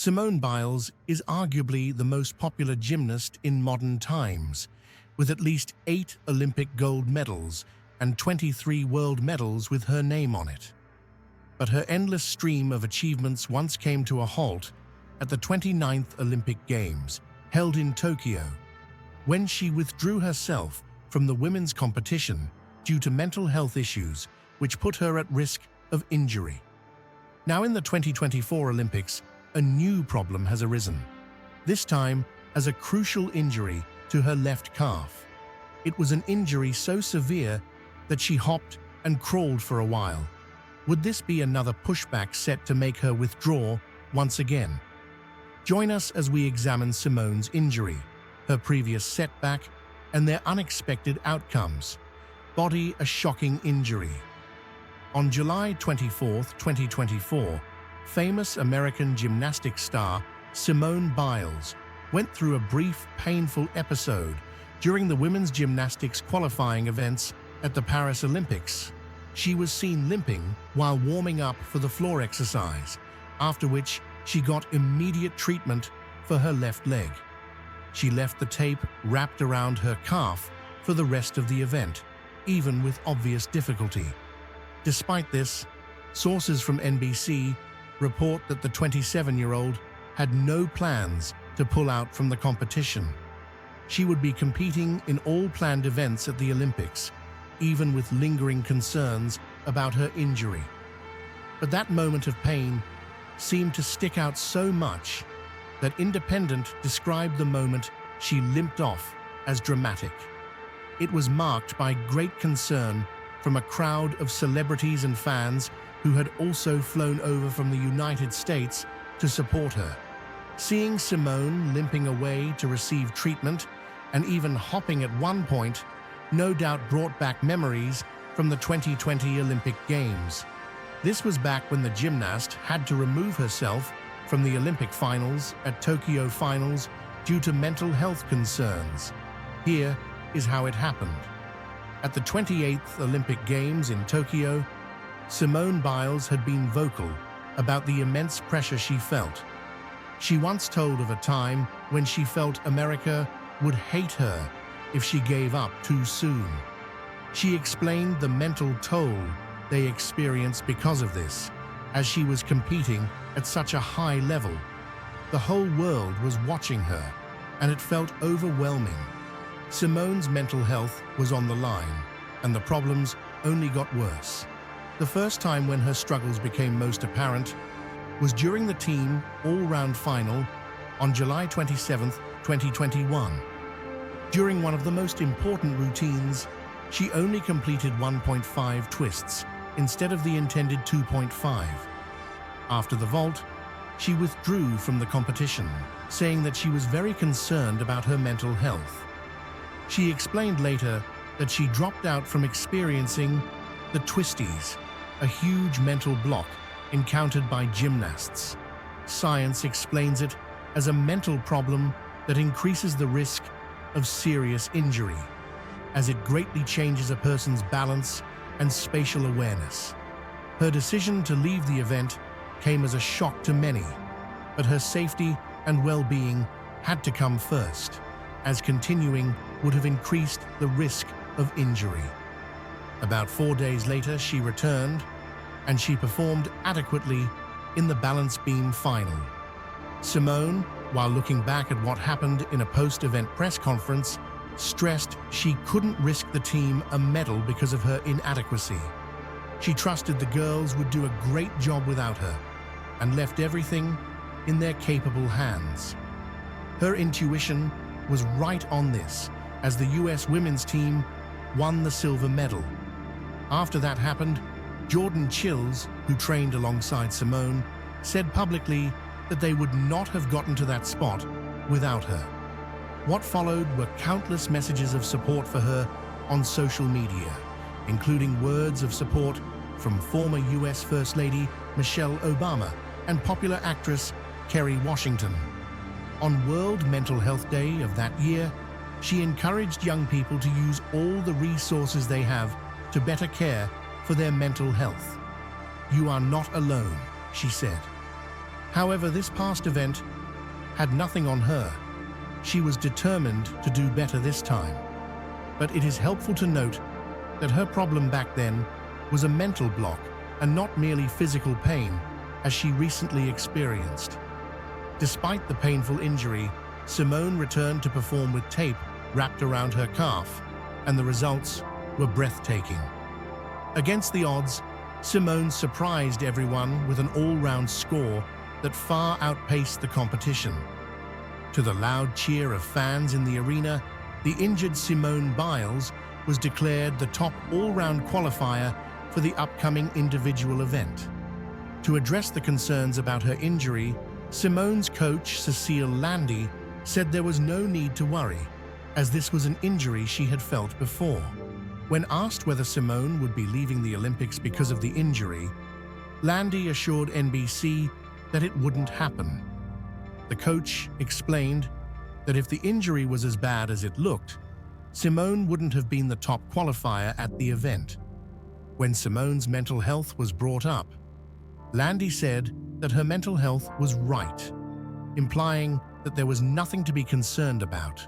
Simone Biles is arguably the most popular gymnast in modern times, with at least 8 Olympic gold medals and 23 world medals with her name on it. But her endless stream of achievements once came to a halt at the 29th Olympic Games, held in Tokyo, when she withdrew herself from the women's competition due to mental health issues, which put her at risk of injury. Now in the 2024 Olympics, a new problem has arisen, this time as a crucial injury to her left calf. It was an injury so severe that she hopped and crawled for a while. Would this be another pushback set to make her withdraw once again? Join us as we examine Simone's injury, her previous setback, and their unexpected outcomes. Body a shocking injury. On July 24, 2024, famous American gymnastics star Simone Biles went through a brief, painful episode during the women's gymnastics qualifying events at the Paris Olympics. She was seen limping while warming up for the floor exercise, after which she got immediate treatment for her left leg. She left the tape wrapped around her calf for the rest of the event, even with obvious difficulty. Despite this, sources from NBC report that the 27-year-old had no plans to pull out from the competition. She would be competing in all planned events at the Olympics, even with lingering concerns about her injury. But that moment of pain seemed to stick out so much that Independent described the moment she limped off as dramatic. It was marked by great concern from a crowd of celebrities and fans who had also flown over from the United States to support her. Seeing Simone limping away to receive treatment and even hopping at one point no doubt brought back memories from the 2020 Olympic Games. This was back when the gymnast had to remove herself from the Olympic finals at Tokyo Finals due to mental health concerns. Here is how it happened. At the 28th Olympic Games in Tokyo, Simone Biles had been vocal about the immense pressure she felt. She once told of a time when she felt America would hate her if she gave up too soon. She explained the mental toll they experienced because of this, as she was competing at such a high level. The whole world was watching her, and it felt overwhelming. Simone's mental health was on the line, and the problems only got worse. The first time when her struggles became most apparent was during the team all-round final on July 27, 2021. During one of the most important routines, she only completed 1.5 twists instead of the intended 2.5. After the vault, she withdrew from the competition, saying that she was very concerned about her mental health. She explained later that she dropped out from experiencing the twisties, a huge mental block encountered by gymnasts. Science explains it as a mental problem that increases the risk of serious injury, as it greatly changes a person's balance and spatial awareness. Her decision to leave the event came as a shock to many, but her safety and well-being had to come first, as continuing would have increased the risk of injury. About 4 days later, she returned, and she performed adequately in the balance beam final. Simone, while looking back at what happened in a post-event press conference, stressed she couldn't risk the team a medal because of her inadequacy. She trusted the girls would do a great job without her, and left everything in their capable hands. Her intuition was right on this, as the US women's team won the silver medal. After that happened, Jordan Chills, who trained alongside Simone, said publicly that they would not have gotten to that spot without her. What followed were countless messages of support for her on social media, including words of support from former US First Lady Michelle Obama and popular actress Kerry Washington. On World Mental Health Day of that year, she encouraged young people to use all the resources they have to better care for their mental health. "You are not alone," she said. However, this past event had nothing on her. She was determined to do better this time. But it is helpful to note that her problem back then was a mental block and not merely physical pain, as she recently experienced. Despite the painful injury, Simone returned to perform with tape wrapped around her calf, and the results were breathtaking. Against the odds, Simone surprised everyone with an all-round score that far outpaced the competition. To the loud cheer of fans in the arena, the injured Simone Biles was declared the top all-round qualifier for the upcoming individual event. To address the concerns about her injury, Simone's coach, Cecile Landy, said there was no need to worry, as this was an injury she had felt before. When asked whether Simone would be leaving the Olympics because of the injury, Landy assured NBC that it wouldn't happen. The coach explained that if the injury was as bad as it looked, Simone wouldn't have been the top qualifier at the event. When Simone's mental health was brought up, Landy said that her mental health was right, implying that there was nothing to be concerned about.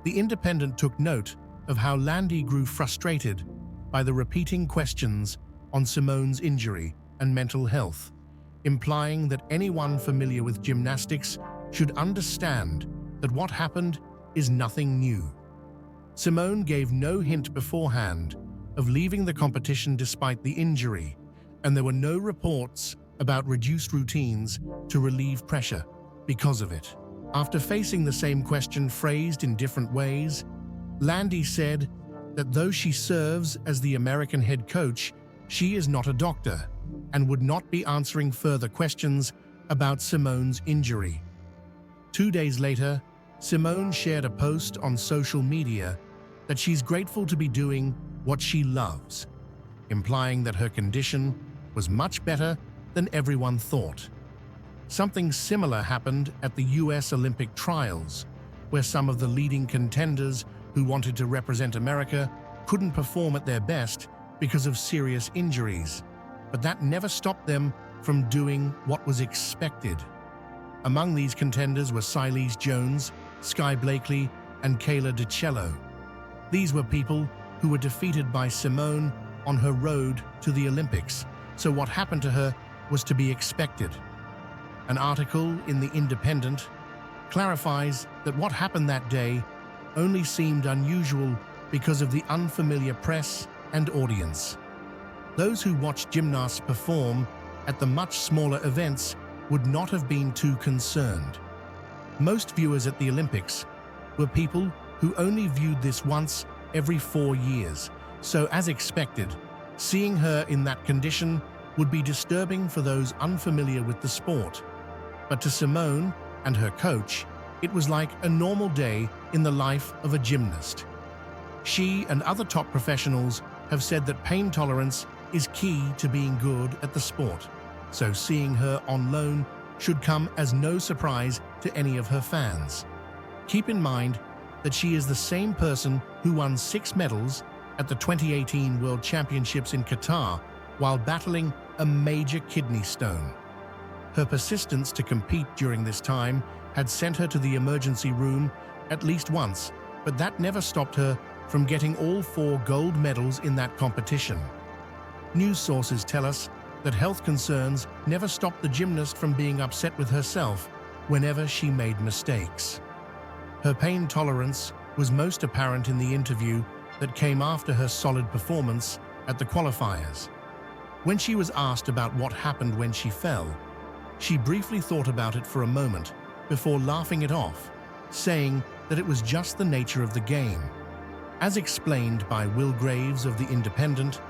The Independent took note of how Landy grew frustrated by the repeating questions on Simone's injury and mental health, implying that anyone familiar with gymnastics should understand that what happened is nothing new. Simone gave no hint beforehand of leaving the competition despite the injury, and there were no reports about reduced routines to relieve pressure because of it. After facing the same question phrased in different ways, Landy said that though she serves as the American head coach, she is not a doctor and would not be answering further questions about Simone's injury. 2 days later, Simone shared a post on social media that she's grateful to be doing what she loves, implying that her condition was much better than everyone thought. Something similar happened at the US Olympic trials, where some of the leading contenders who wanted to represent America couldn't perform at their best because of serious injuries, but that never stopped them from doing what was expected. Among these contenders were Silease Jones, Sky Blakely, and Kayla DiCello. These were people who were defeated by Simone on her road to the Olympics, so what happened to her was to be expected. An article in The Independent clarifies that what happened that day only seemed unusual because of the unfamiliar press and audience. Those who watched gymnasts perform at the much smaller events would not have been too concerned. Most viewers at the Olympics were people who only viewed this once every 4 years, so as expected, seeing her in that condition would be disturbing for those unfamiliar with the sport. But to Simone and her coach, it was like a normal day in the life of a gymnast. She and other top professionals have said that pain tolerance is key to being good at the sport, so seeing her on loan should come as no surprise to any of her fans. Keep in mind that she is the same person who won 6 medals at the 2018 World Championships in Qatar while battling a major kidney stone. Her persistence to compete during this time had sent her to the emergency room at least once, but that never stopped her from getting all 4 gold medals in that competition. News sources tell us that health concerns never stopped the gymnast from being upset with herself whenever she made mistakes. Her pain tolerance was most apparent in the interview that came after her solid performance at the qualifiers. When she was asked about what happened when she fell, she briefly thought about it for a moment before laughing it off, saying that it was just the nature of the game. As explained by Will Graves of The Independent,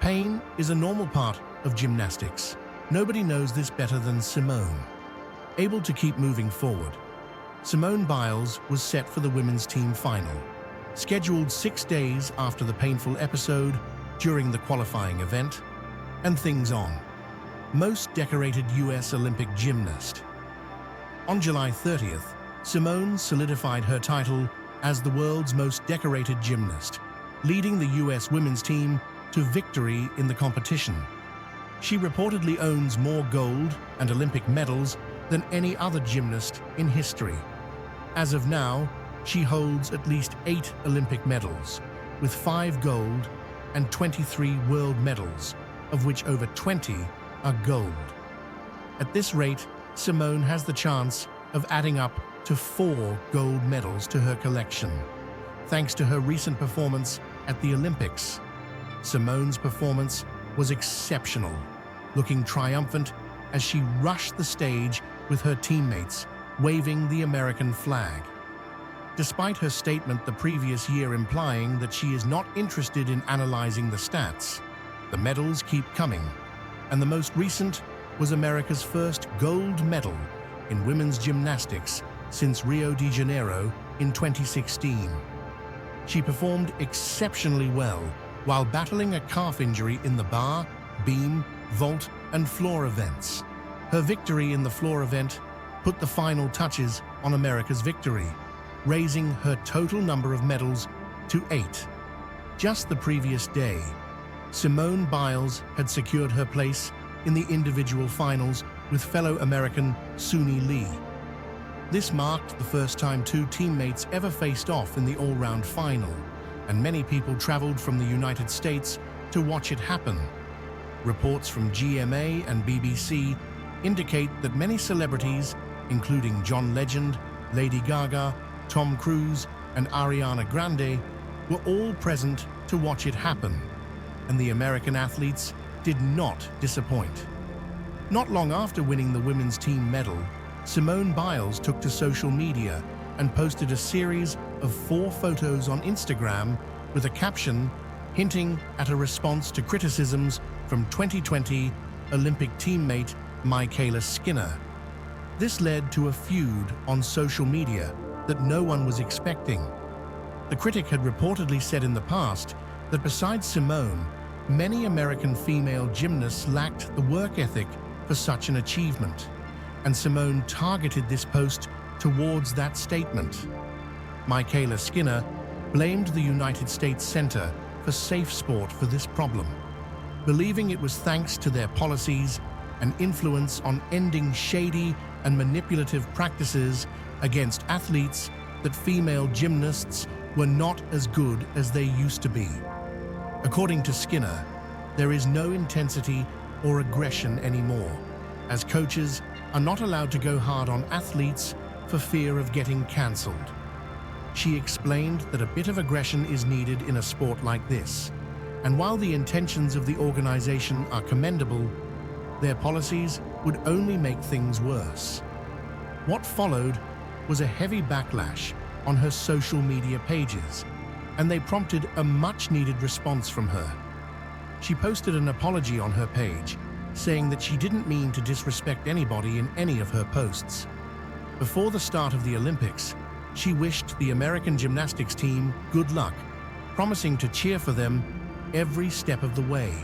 pain is a normal part of gymnastics. Nobody knows this better than Simone. Able to keep moving forward, Simone Biles was set for the women's team final, scheduled 6 days after the painful episode during the qualifying event, and things on. Most decorated US Olympic gymnast. On July 30th, Simone solidified her title as the world's most decorated gymnast, leading the US women's team to victory in the competition. She reportedly owns more gold and Olympic medals than any other gymnast in history. As of now, she holds at least 8 Olympic medals, with 5 gold and 23 world medals, of which over 20 are gold. At this rate, Simone has the chance of adding up to 4 gold medals to her collection, thanks to her recent performance at the Olympics. Simone's performance was exceptional, looking triumphant as she rushed the stage with her teammates, waving the American flag. Despite her statement the previous year implying that she is not interested in analyzing the stats, the medals keep coming, and the most recent was America's first gold medal in women's gymnastics since Rio de Janeiro in 2016. She performed exceptionally well while battling a calf injury in the bar, beam, vault, and floor events. Her victory in the floor event put the final touches on America's victory, raising her total number of medals to 8. Just the previous day, Simone Biles had secured her place in the individual finals with fellow American Suni Lee. This marked the first time 2 teammates ever faced off in the all-round final, and many people traveled from the United States to watch it happen. Reports from GMA and BBC indicate that many celebrities, including John Legend, Lady Gaga, Tom Cruise, and Ariana Grande, were all present to watch it happen, and the American athletes did not disappoint. Not long after winning the women's team medal, Simone Biles took to social media and posted a series of 4 photos on Instagram with a caption hinting at a response to criticisms from 2020 Olympic teammate Michaela Skinner. This led to a feud on social media that no one was expecting. The critic had reportedly said in the past that besides Simone, many American female gymnasts lacked the work ethic for such an achievement, and Simone targeted this post towards that statement. Michaela Skinner blamed the United States Center for Safe Sport for this problem, believing it was thanks to their policies and influence on ending shady and manipulative practices against athletes that female gymnasts were not as good as they used to be. According to Skinner, there is no intensity or aggression anymore, as coaches are not allowed to go hard on athletes for fear of getting cancelled. She explained that a bit of aggression is needed in a sport like this, and while the intentions of the organization are commendable, their policies would only make things worse. What followed was a heavy backlash on her social media pages, and they prompted a much-needed response from her. She posted an apology on her page, saying that she didn't mean to disrespect anybody in any of her posts. Before the start of the Olympics, she wished the American gymnastics team good luck, promising to cheer for them every step of the way.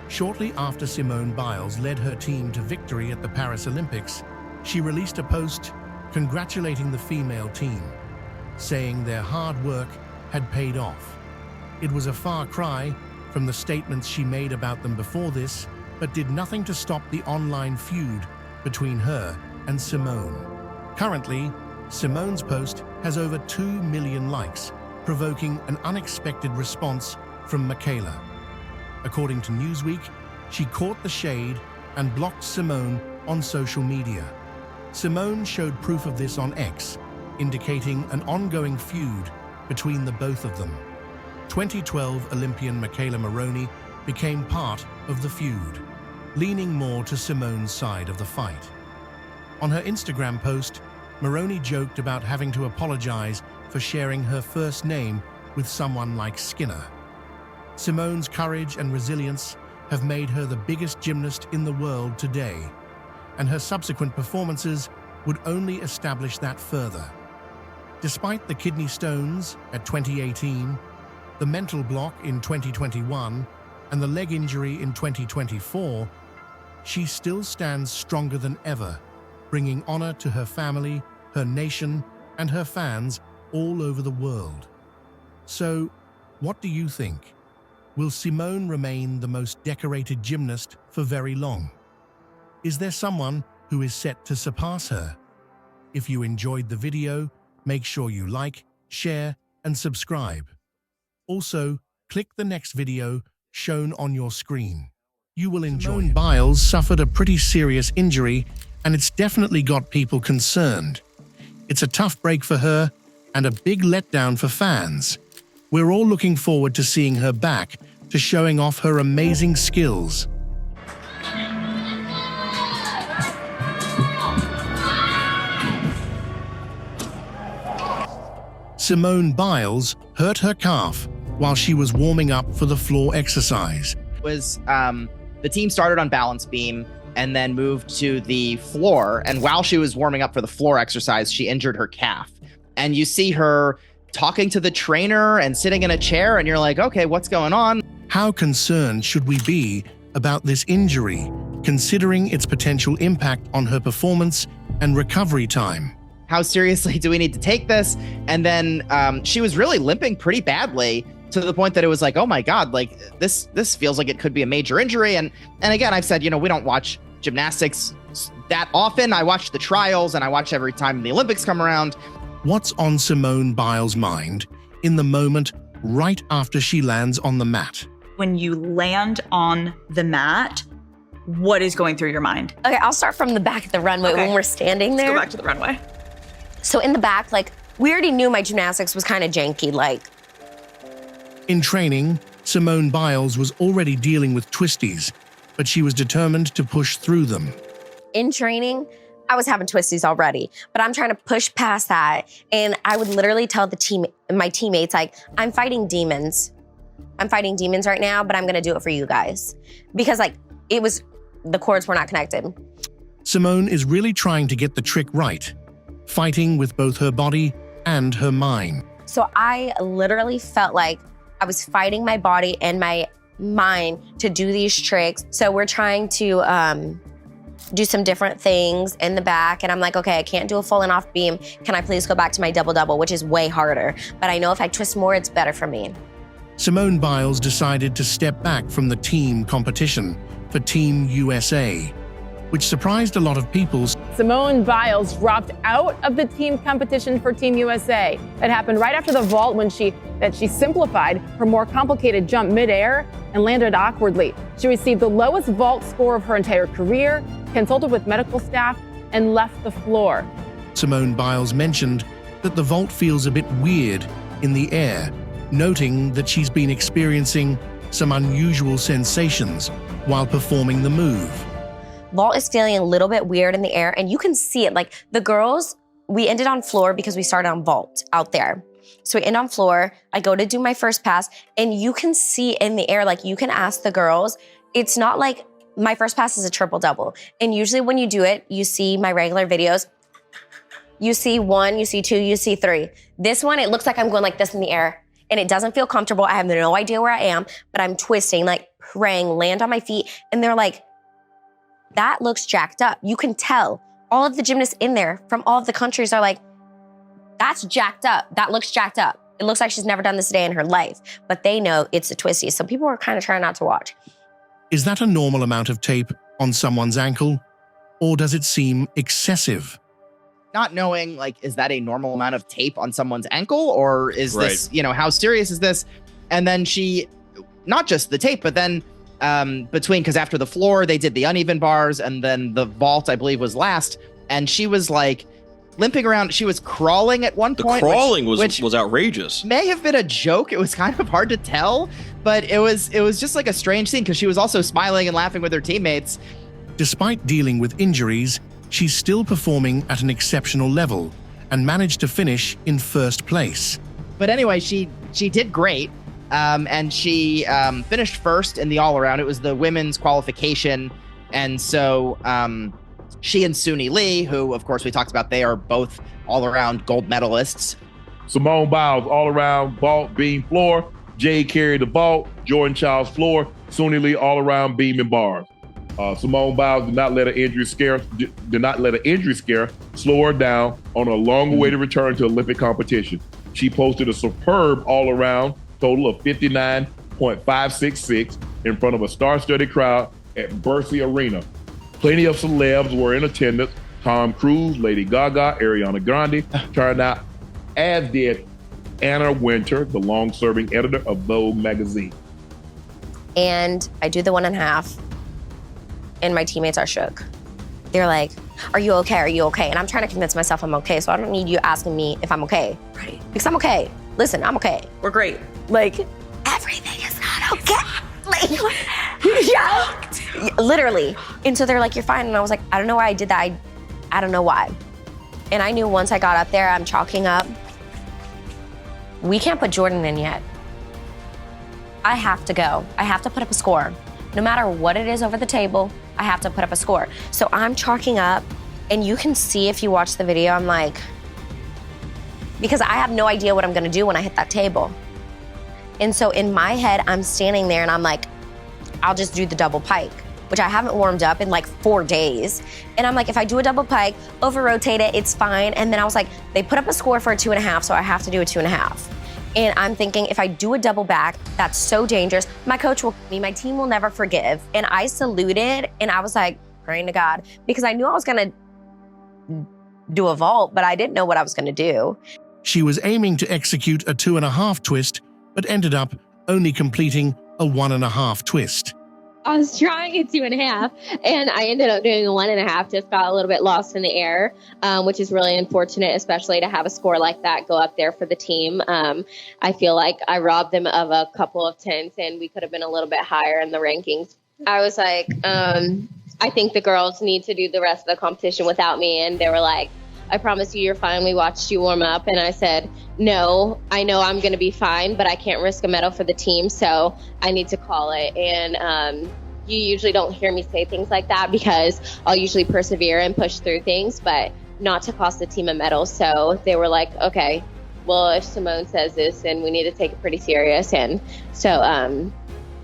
Shortly after Simone Biles led her team to victory at the Paris Olympics, she released a post congratulating the female team, saying their hard work had paid off. It was a far cry from the statements she made about them before this, but did nothing to stop the online feud between her and Simone. Currently, Simone's post has over 2 million likes, provoking an unexpected response from Michaela. According to Newsweek, she caught the shade and blocked Simone on social media. Simone showed proof of this on X, indicating an ongoing feud between the both of them. 2012 Olympian Michaela Maroney became part of the feud, leaning more to Simone's side of the fight. On her Instagram post, Maroney joked about having to apologize for sharing her first name with someone like Skinner. Simone's courage and resilience have made her the biggest gymnast in the world today, and her subsequent performances would only establish that further. Despite the kidney stones at 2018, the mental block in 2021, and the leg injury in 2024, she still stands stronger than ever, bringing honor to her family, her nation, and her fans all over the world. So, what do you think? Will Simone remain the most decorated gymnast for very long? Is there someone who is set to surpass her? If you enjoyed the video, make sure you like, share, and subscribe. Also, click the next video shown on your screen. You will enjoy it. Simone Biles suffered a pretty serious injury, and it's definitely got people concerned. It's a tough break for her and a big letdown for fans. We're all looking forward to seeing her back, to showing off her amazing skills. Simone Biles hurt her calf while she was warming up for the floor exercise. The team started on balance beam and then moved to the floor. And while she was warming up for the floor exercise, she injured her calf. And you see her talking to the trainer and sitting in a chair, and you're like, okay, what's going on? How concerned should we be about this injury, considering its potential impact on her performance and recovery time? How seriously do we need to take this? And then she was really limping pretty badly, to the point that it was like, oh my God, like this feels like it could be a major injury. And again, I've said, we don't watch gymnastics that often. I watch the trials and I watch every time the Olympics come around. What's on Simone Biles' mind in the moment right after she lands on the mat? When you land on the mat, what is going through your mind? Okay, I'll start from the back of the runway when we're standing there. Let's go back to the runway. So in the back, we already knew my gymnastics was kind of janky, In training, Simone Biles was already dealing with twisties, but she was determined to push through them. In training, I was having twisties already, but I'm trying to push past that. And I would literally tell my teammates, I'm fighting demons. I'm fighting demons right now, but I'm gonna do it for you guys. Because the cords were not connected. Simone is really trying to get the trick right, fighting with both her body and her mind. So I literally felt like I was fighting my body and my mind to do these tricks. So we're trying to do some different things in the back. And I'm like, okay, I can't do a full and off beam. Can I please go back to my double-double, which is way harder. But I know if I twist more, it's better for me. Simone Biles decided to step back from the team competition for Team USA, which surprised a lot of people. Simone Biles dropped out of the team competition for Team USA. That happened right after the vault when she simplified her more complicated jump midair and landed awkwardly. She received the lowest vault score of her entire career, consulted with medical staff, and left the floor. Simone Biles mentioned that the vault feels a bit weird in the air, noting that she's been experiencing some unusual sensations while performing the move. Vault is feeling a little bit weird in the air, and you can see it. The girls, we ended on floor because we started on vault out there. So we end on floor, I go to do my first pass, and you can see in the air, you can ask the girls, it's not like my first pass is a triple-double. And usually when you do it, you see my regular videos, you see 1, you see 2, you see 3. This one, it looks like I'm going like this in the air, and it doesn't feel comfortable. I have no idea where I am, but I'm twisting, praying, land on my feet, and they're like, that looks jacked up. You can tell. All of the gymnasts in there from all of the countries are like, that's jacked up. That looks jacked up. It looks like she's never done this a day in her life. But they know it's a twisty. So people are kind of trying not to watch. Is that a normal amount of tape on someone's ankle? Or does it seem excessive? Not knowing, is that a normal amount of tape on someone's ankle? Or is this, how serious is this? And then not just the tape, but then because after the floor, they did the uneven bars, and then the vault, I believe, was last. And she was limping around. She was crawling at one point. The crawling was outrageous. May have been a joke. It was kind of hard to tell, but it was just a strange scene because she was also smiling and laughing with her teammates. Despite dealing with injuries, she's still performing at an exceptional level and managed to finish in first place. But anyway, she did great. And she finished first in the all-around. It was the women's qualification. And so she and Suni Lee, who, of course, we talked about, they are both all-around gold medalists. Simone Biles, all-around vault, beam, floor. Jade carried the vault. Jordan Childs, floor. Suni Lee, all-around beam and bars. Simone Biles did not let an injury scare slow her down on a long-awaited return to Olympic competition. She posted a superb all-around total of 59.9 1.566 in front of a star-studded crowd at Bercy Arena. Plenty of celebs were in attendance. Tom Cruise, Lady Gaga, Ariana Grande turned out, as did Anna Wintour, the long-serving editor of Vogue magazine. And I do the 1.5, and my teammates are shook. They're like, are you okay? Are you okay? And I'm trying to convince myself I'm okay, so I don't need you asking me if I'm okay. Right. Because I'm okay. Listen, I'm okay. We're great. Like, everything is not okay. Like, yeah. Literally. And so they're like, you're fine. And I was like, I don't know why I did that. I don't know why. And I knew once I got up there, I'm chalking up. We can't put Jordan in yet. I have to go. I have to put up a score. No matter what it is over the table, I have to put up a score. So I'm chalking up, and you can see if you watch the video, I'm like, because I have no idea what I'm gonna do when I hit that table. And so in my head, I'm standing there and I'm like, I'll just do the double pike, which I haven't warmed up in like 4 days. And I'm like, if I do a double pike, over rotate it, it's fine. And then I was like, they put up a score for a 2.5, so I have to do a 2.5. And I'm thinking, if I do a double back, that's so dangerous. My coach will me, my team will never forgive. And I saluted, and I was like, praying to God, because I knew I was gonna do a vault, but I didn't know what I was gonna do. She was aiming to execute a 2.5 twist, but ended up only completing a 1.5 twist. I was trying a 2.5, and I ended up doing a 1.5. Just got a little bit lost in the air, which is really unfortunate, especially to have a score like that go up there for the team. I feel like I robbed them of a couple of tenths, and we could have been a little bit higher in the rankings. I was like, I think the girls need to do the rest of the competition without me, and they were like, I promise you, you're fine. We watched you warm up. And I said, no, I know I'm going to be fine, but I can't risk a medal for the team. So I need to call it. And you usually don't hear me say things like that because I'll usually persevere and push through things, but not to cost the team a medal. So they were like, okay, well, if Simone says this, then we need to take it pretty serious. And so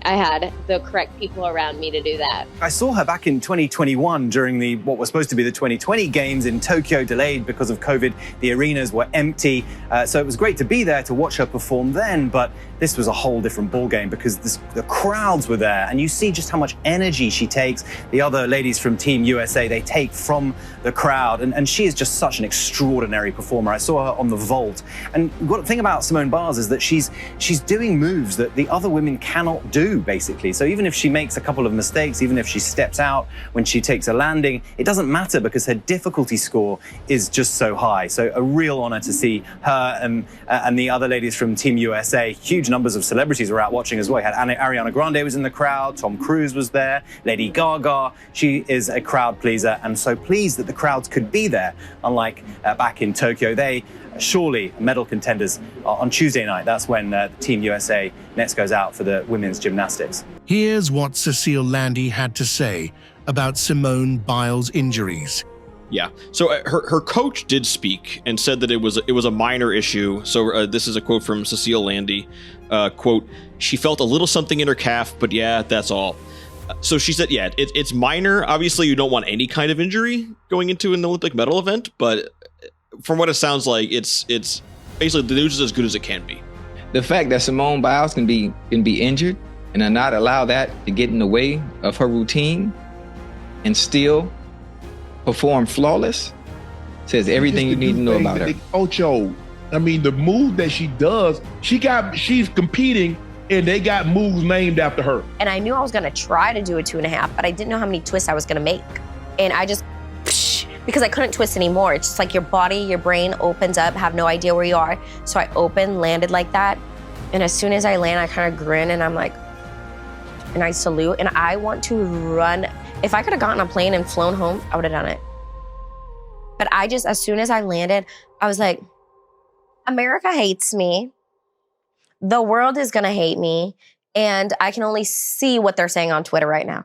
I had the correct people around me to do that. I saw her back in 2021 during what was supposed to be the 2020 games in Tokyo, delayed because of COVID. The arenas were empty. So it was great to be there to watch her perform then, but this was a whole different ballgame because the crowds were there, and you see just how much energy she takes. The other ladies from Team USA, they take from the crowd, and she is just such an extraordinary performer. I saw her on the vault, and the thing about Simone Biles is that she's doing moves that the other women cannot do, basically. So even if she makes a couple of mistakes, even if she steps out when she takes a landing, it doesn't matter because her difficulty score is just so high. So a real honor to see her and the other ladies from Team USA. Huge numbers of celebrities were out watching as well. You had Ariana Grande was in the crowd, Tom Cruise was there, Lady Gaga. She is a crowd pleaser, and so pleased that the crowds could be there, unlike back in Tokyo. They surely medal contenders on Tuesday night. That's when Team USA next goes out for the women's gymnastics. Here's what Cecile Landy had to say about Simone Biles' injuries. Yeah. So her coach did speak and said that it was a minor issue. So this is a quote from Cecile Landy. Quote, "She felt a little something in her calf, but yeah, that's all." So she said, yeah, it's minor. Obviously, you don't want any kind of injury going into an Olympic medal event, but from what it sounds like, it's basically the news is as good as it can be. The fact that Simone Biles can be injured and not allow that to get in the way of her routine and still perform flawless says everything you need to know about her. Ocho, I mean, the move that she does, she's competing and they got moves named after her. And I knew I was gonna try to do a 2.5, but I didn't know how many twists I was gonna make. And I just, because I couldn't twist anymore. It's just like your body, your brain opens up, have no idea where you are. So I opened, landed like that. And as soon as I land, I kind of grin and I'm like, and I salute. And I want to run. If I could have gotten on a plane and flown home, I would have done it. But I just, as soon as I landed, I was like, America hates me. The world is gonna hate me. And I can only see what they're saying on Twitter right now.